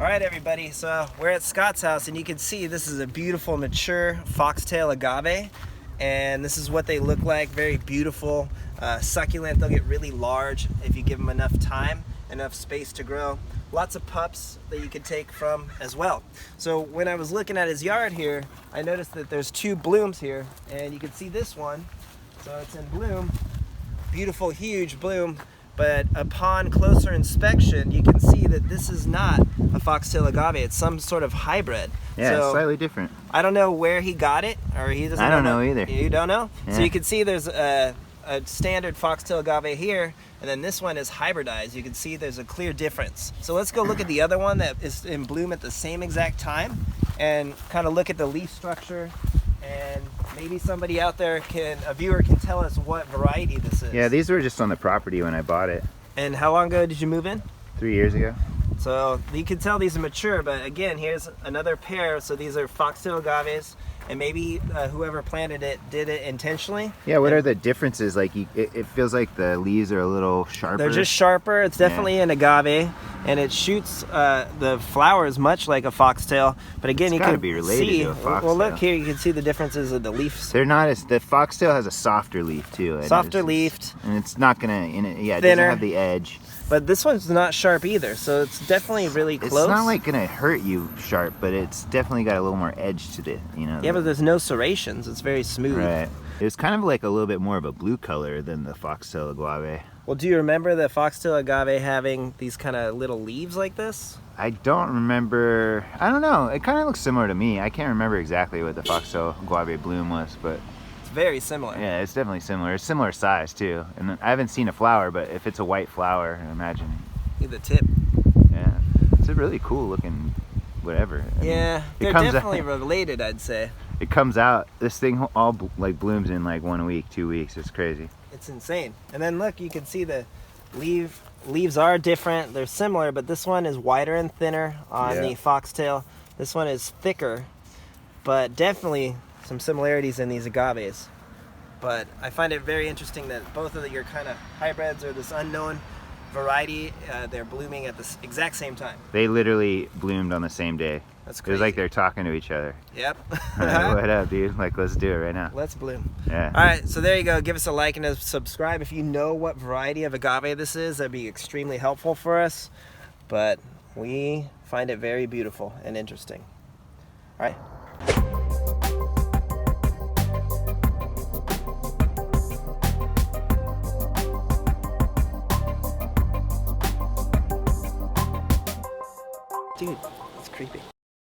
All right, everybody, so we're at Scott's house, and you can see this is a beautiful, mature foxtail agave, and this is what they look like. Very beautiful, succulent. They'll get really large if you give them enough time, enough space to grow. Lots of pups that you can take from as well. So when I was looking at his yard here, I noticed that there's 2 blooms here, and you can see this one. So it's in bloom, beautiful, huge bloom. But upon closer inspection, you can see that this is not a foxtail agave. It's some sort of hybrid. Yeah, so, it's slightly different. I don't know where he got it, or he doesn't. I don't know either. You don't know? Yeah. So you can see there's a standard foxtail agave here, and then this one is hybridized. You can see there's a clear difference. So let's go look at the other one that is in bloom at the same exact time, and kind of look at the leaf structure. And maybe somebody out there a viewer can tell us what variety this is. Yeah, these were just on the property when I bought it. And how long ago did you move in? 3 years ago. So you can tell these are mature, but again, here's another pair. So these are foxtail agaves, and maybe whoever planted it did it intentionally. Yeah, what are the differences? Like, it feels like the leaves are a little sharper. They're just sharper. It's definitely an agave, and it shoots the flowers much like a foxtail. But again, It's you gotta can be related see. to a foxtail. Well, look here. You can see the differences of the leaves. They're not as, the foxtail has a softer leaf too. Softer leafed. And it's not gonna, it doesn't Thinner. have the edge. But this one's not sharp either, so it's definitely really close. It's not like gonna hurt you sharp, but it's definitely got a little more edge to it, Yeah, but there's no serrations. It's very smooth. Right. It was kind of like a little bit more of a blue color than the foxtail agave. Well, do you remember the foxtail agave having these kind of little leaves like this? I don't remember. I don't know. It kind of looks similar to me. I can't remember exactly what the foxtail agave bloom was, but it's very similar. Yeah, it's definitely similar. It's similar size too. And I haven't seen a flower, but if it's a white flower, I imagine. See the tip. Yeah, it's a really cool looking whatever. Yeah, they're definitely related, I'd say. It comes out. This thing all like blooms in like 1 week, 2 weeks. It's crazy. It's insane. And then look, you can see the leaves are different. They're similar, but this one is wider and thinner on the foxtail. This one is thicker, but definitely some similarities in these agaves. But I find it very interesting that both of your kind of hybrids are this unknown variety. They're blooming at the exact same time. They literally bloomed on the same day. That's crazy. It was like they're talking to each other. Yep. What up, dude? Like, let's do it right now. Let's bloom. Yeah. All right, so there you go. Give us a like and a subscribe if you know what variety of agave this is. That'd be extremely helpful for us. But we find it very beautiful and interesting. All right. Dude, it's creepy.